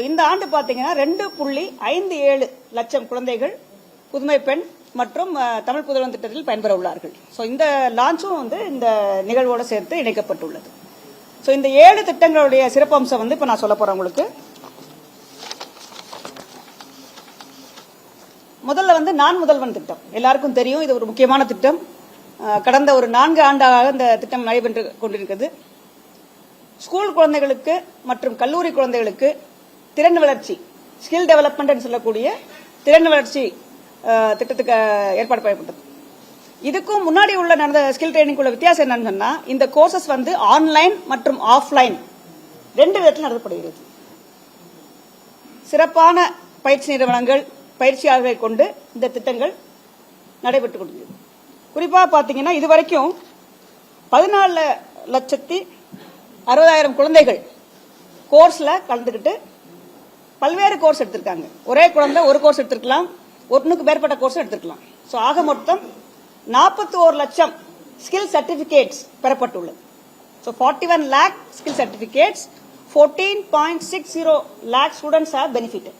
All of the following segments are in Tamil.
இந்த ஆண்டு பாத்தீங்கன்னா 2.57 லட்சம் குழந்தைகள் புதுமை பெண் மற்றும் தமிழ் புதல்வன் திட்டத்தில் பயன்பெற உள்ளார்கள். இந்த லான்ச்சும் இந்த நிகழ்வோடு சேர்த்து இணைக்கப்பட்டுள்ளது. இந்த 7 திட்டங்களுடைய சிறப்பம்சம் இப்ப நான் சொல்ல போறேன் உங்களுக்கு. முதல்ல நான் முதல்வன் திட்டம் எல்லாருக்கும் தெரியும். இது ஒரு முக்கியமான திட்டம். கடந்த ஒரு 4 ஆண்டாக இந்த திட்டம் நடைபெற்று கொண்டிருக்கிறது. ஸ்கூல் குழந்தைகளுக்கு மற்றும் கல்லூரி குழந்தைகளுக்கு திறன் வளர்ச்சி ஸ்கில் டெவலப்மெண்ட் சொல்லக்கூடிய திறன் வளர்ச்சி திட்டத்துக்கு ஏற்பாடு செய்யப்பட்டது. இதுக்கும் முன்னாடி உள்ள நடந்த ஸ்கில் ட்ரைனிங் உள்ள வித்தியாசம் என்னன்னு சொன்னா, இந்த கோர்சஸ் ஆன்லைன் மற்றும் ஆஃப்லைன் 2 விதத்தில் நடத்தப்படுகிறது. சிறப்பான பயிற்சி நிறுவனங்கள் பயிற்சியாளர்களை கொண்டு இந்த திட்டங்கள் நடைபெற்றுக் கொண்டிருக்கிறது. குறிப்பா பாத்தீங்கன்னா இதுவரைக்கும் 14,60,000 குழந்தைகள் கோர்ஸ்ல கலந்துக்கிட்டு பல்வேறு கோர்ஸ் எடுத்திருக்காங்க. ஒரே குழந்தை ஒரு கோர்ஸ் எடுத்திருக்கலாம், ஒன்றுக்கு மேற்பட்ட கோர்ஸ் எடுத்திருக்கலாம். ஆக மொத்தம் 41 லட்சம் ஸ்கில் சர்டிபிகேட்ஸ் பெறப்பட்டுள்ளது. 41 lakh skill certificates, 14.60 lakh students have benefited.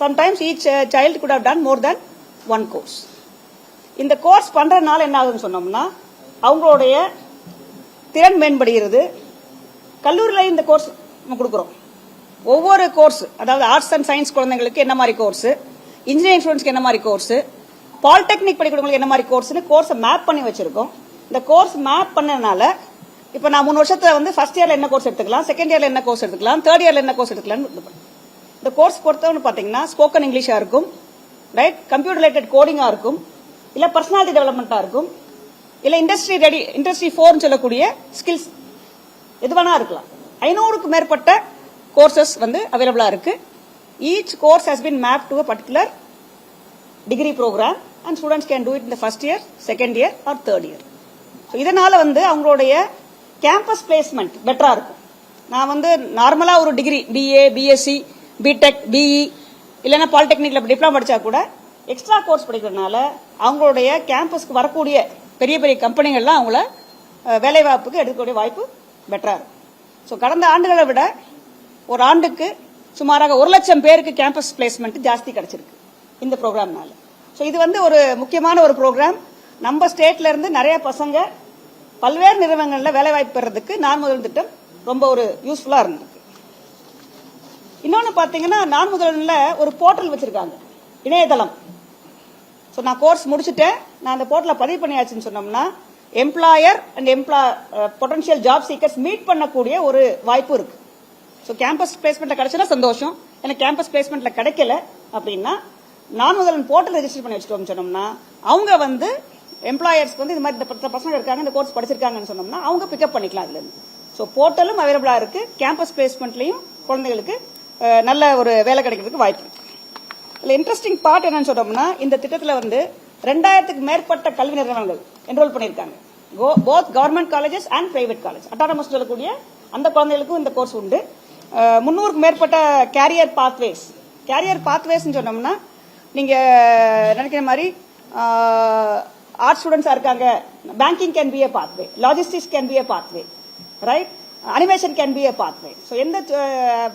Sometimes each child could have done more than one course. இந்த கோர்ஸ் பண்றதுனால என்ன ஆகுதுன்னு சொன்னோம்னா, அவங்களுடைய திறன் மேம்படுகிறது. கல்லூரியில இந்த கோர்ஸ் நம்ம கொடுக்கிறோம். ஒவ்வொரு கோர்ஸ், அதாவது ஆர்ட்ஸ் அண்ட் சயின்ஸ் குழந்தைங்களுக்கு என்ன மாதிரி கோர்ஸ், இன்ஜினியரிங் ஸ்டூடெண்ட்ஸ்க்கு என்ன மாதிரி கோர்ஸ், பாலிடெக்னிக் படிக்கிறவங்களுக்கு என்ன மாதிரி கோர்ஸ்னு கோர்ஸை மேப் பண்ணி வச்சிருக்கோம். இந்த கோர்ஸ் மேப் பண்ணனால இப்ப நான் 3 வருஷத்துல ஃபர்ஸ்ட் இயர்ல என்ன கோர்ஸ் எடுத்துக்கலாம், செகண்ட் இயர்ல என்ன கோர்ஸ் எடுத்துக்கலாம், தேர்ட் இயர்ல என்ன கோர்ஸ் எடுத்துக்கலாம். இந்த கோர்ஸ் பொறுத்தவரை பாத்தீங்கன்னா ஸ்போக்கன் இங்கிலீஷா இருக்கும், ரைட், கம்ப்யூட்டர் ரிலேட்டட் கோடிங்கா இருக்கும், இல்ல பர்சனாலிட்டி டெவலப்மெண்டா இருக்கும், இல்ல இண்டஸ்ட்ரி 4 சொல்லக்கூடிய ஸ்கில்ஸ் எது வேணா இருக்கலாம். 500க்கு மேற்பட்ட கோர்சஸ் அவைலபிளா இருக்கு. Each course has been mapped to a particular degree program and students can do it in the first year, second year or third year. இதனால அவங்களுடைய கேம்பஸ் பிளேஸ்மெண்ட் பெட்டரா இருக்கும். நான் நார்மலா ஒரு degree BA, BSc, BTech, BE இல்லைன்னா பாலிடெக்னிக்ல டிப்ளமா படிச்சா கூட எக்ஸ்ட்ரா கோர்ஸ் படிக்கிறதுனால அவங்களுடைய கேம்பஸ்க்கு வரக்கூடிய பெரிய பெரிய கம்பெனிகள்லாம் அவங்கள வேலைவாய்ப்புக்கு எடுக்கக்கூடிய வாய்ப்பு பெட்டரா இருக்கும். கடந்த ஆண்டுகளை விட ஒரு ஆண்டுக்கு சுமாராக 1 லட்சம் பேருக்கு கேம்பஸ் பிளேஸ்மெண்ட் ஜாஸ்தி கிடைச்சிருக்கு இந்த ப்ரோக்ராம்னால. இது ஒரு முக்கியமான ஒரு ப்ரோக்ராம். நம்ம ஸ்டேட்ல இருந்து நிறைய பசங்க பல்வேறு நிறுவனங்கள்ல வேலைவாய்ப்பு பெறதுக்கு நான் முதல்வன் திட்டம் ரொம்ப ஒரு யூஸ்ஃபுல்லா இருந்திருக்கு. இன்னொன்னு பாத்தீங்கன்னா, நான் முதல்வன்ல ஒரு போர்ட்டல் வச்சிருக்காங்க, இணையதளம். நான் கோர்ஸ் முடிச்சுட்டேன், நான் அந்த போர்ட்டல பதிவு பண்ணியாச்சுன்னு சொன்னோம்னா employer and potential job seekers meet பண்ணக்கூடிய ஒரு வாய்ப்பு இருக்கு. கேம்பஸ் பிளேஸ்மெண்ட்ல கிடைச்சா சந்தோஷம். எனக்கு கேம்பஸ் பிளேஸ்மெண்ட்ல கிடைக்கல அப்படின்னா நான் முதல்வன் போர்ட்டல் ரெஜிஸ்டர் பண்ணி வச்சுட்டோம்னு சொன்னோம்னா அவங்க எம்ப்ளாயர்ஸ்க்கு இந்த மாதிரி இந்த பசங்க இருக்காங்க, இந்த கோர்ஸ் படிச்சிருக்காங்கன்னு சொன்னோம்னா அவங்க பிக்கப் பண்ணிக்கலாம் அதுல இருந்து. போர்ட்டலும் அவைலபிளா இருக்கு. கேம்பஸ் பிளேஸ்மெண்ட்லயும் குழந்தைகளுக்கு நல்ல ஒரு வேலை கிடைக்கிறதுக்கு வாய்ப்பு இருக்கு. இதுல இன்ட்ரெஸ்டிங் பார்ட் என்னன்னு சொன்னோம்னா, இந்த திட்டத்துல 2000க்கு மேற்பட்ட கல்வி நிறுவனங்கள் என்ரோல் பண்ணிருக்காங்க. Both government colleges and private college, autonomous சொல்லக்கூடிய அந்த குழந்தைகளுக்கும் இந்த கோர்ஸ் உண்டு. 300க்கு மேற்பட்ட கேரியர் பாத்வேஸ் சொன்னோம்னா, நீங்க நினைக்கிற மாதிரி ஆர்ட்ஸ் ஸ்டூடெண்ட்ஸா இருக்காங்க, banking can be a pathway, logistics can be a pathway, right, animation can be a pathway. எந்த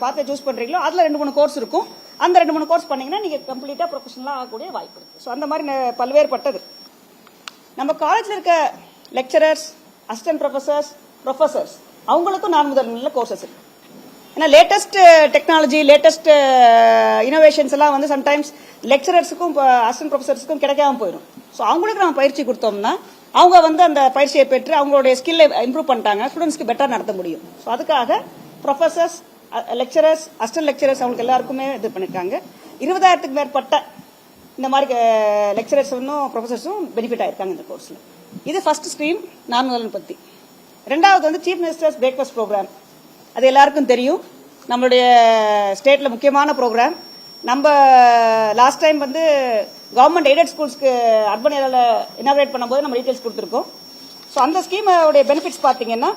பாத்வே சூஸ் பண்றீங்களோ அதுல 2-3 கோர்ஸ் இருக்கும். அந்த 2-3 கோர்ஸ் பண்ணீங்கன்னா நீங்க கம்ப்ளீட்டா ப்ரொஃபஷனலா ஆகக்கூடிய வாய்ப்பு இருக்கு. அந்த மாதிரி பல்வேறுபட்டது. நம்ம காலேஜ்ல இருக்க லெக்சரர்ஸ், அசிஸ்டன்ட் ப்ரொஃபசர்ஸ் அவங்களுக்கும் நான் முதல்வன்ல கோர்சஸ் இருக்கு. ஏன்னா லேட்டஸ்ட் டெக்னாலஜி, லேட்டஸ்ட் இனோவேஷன்ஸ் எல்லாம் சம்டைம்ஸ் லெக்சரர்ஸுக்கும் அசிஸ்டன்ட் ப்ரொஃபசர்ஸுக்கும் கிடைக்காம போயிடும். அவங்களுக்கு நம்ம பயிற்சி கொடுத்தோம்னா அவங்க அந்த பயிற்சியை பெற்று அவங்களுடைய ஸ்கில்லை இம்ப்ரூவ் பண்ணிட்டாங்க, ஸ்டூடெண்ட்ஸ்க்கு பெட்டரா நடத்த முடியும். அதுக்காக ப்ரொஃபசர்ஸ், லெக்சரர்ஸ், அசிஸ்டன்ட் லெக்சரர்ஸ் அவங்களுக்கு எல்லாருக்குமே இது பண்ணிருக்காங்க. 20,000க்கு மேற்பட்ட இந்த மாதிரி லெக்சரர்ஸும் ப்ரொஃபசர்ஸும் பெனிஃபிட் ஆயிருக்காங்க இந்த கோர்ஸ்ல. இது ஃபர்ஸ்ட் ஸ்ட்ரீம் நான் முதல்வன் பத்தி. ரெண்டாவது சீஃப் மினிஸ்டர்ஸ் பிரேக்ஃபாஸ்ட் ப்ரோக்ராம். அது எல்லாருக்கும் தெரியும், நம்மளுடைய ஸ்டேட்ல முக்கியமான ப்ரோக்ராம். நம்ம லாஸ்ட் டைம் கவர்மெண்ட் எய்டட் ஸ்கூல்ஸ்க்கு அர்பன் ஏரியால இனாகிரேட் பண்ணும்போது நம்ம டீடைல்ஸ் கொடுத்துருக்கோம். அந்த ஸ்கீமோட பெனிஃபிட்ஸ் பாத்தீங்கன்னா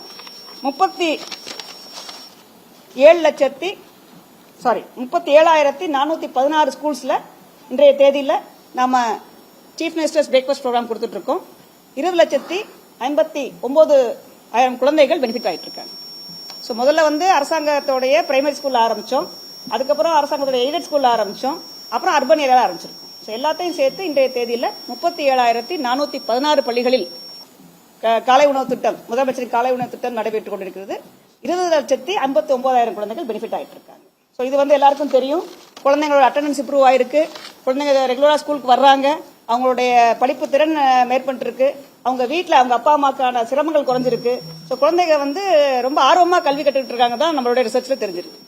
37,416 ஸ்கூல்ஸ்ல இன்றைய தேதியில நம்ம சீஃப் மினிஸ்டர்ஸ் பிரேக்ஃபாஸ்ட் ப்ரோக்ராம் கொடுத்துட்டு இருக்கோம். 20,59,000 குழந்தைகள் பெனிஃபிட் ஆயிட்டு இருக்காங்க. ஸோ முதல்ல வந்து அரசாங்கத்தோடைய பிரைமரி ஸ்கூல்ல ஆரம்பிச்சோம், அதுக்கப்புறம் அரசாங்கத்தோட எய்டட் ஸ்கூல்ல ஆரம்பிச்சோம், அப்புறம் அர்பன் ஏரியாவில் ஆரம்பிச்சிருக்கோம். ஸோ எல்லாத்தையும் சேர்த்து இன்றைய தேதியில் 37,416 பள்ளிகளில் காலை உணவு திட்டம், முதலமைச்சரின் காலை உணவு திட்டம் நடைபெற்றுக் கொண்டிருக்கிறது. 20,59,000 குழந்தைகள் பெனிஃபிட் ஆயிட்டு இருக்காங்க. ஸோ இது வந்து எல்லாருக்கும் தெரியும். குழந்தைங்களோட அட்டண்டன்ஸ் இம்ப்ரூவ் ஆயிருக்கு, குழந்தைங்க ரெகுலரா ஸ்கூலுக்கு வர்றாங்க, அவங்களுடைய படிப்பு திறன் மேற்பட்டிருக்கு, அவங்க வீட்டில் அவங்க அப்பா அம்மாக்கான சிரமங்கள் குறைஞ்சிருக்கு. ஸோ குழந்தைங்க வந்து ரொம்ப ஆர்வமா கல்வி கற்றுக்கிட்டு இருக்காங்க தான் நம்மளுடைய ரிசர்ச்ல தெரிஞ்சிருக்கு.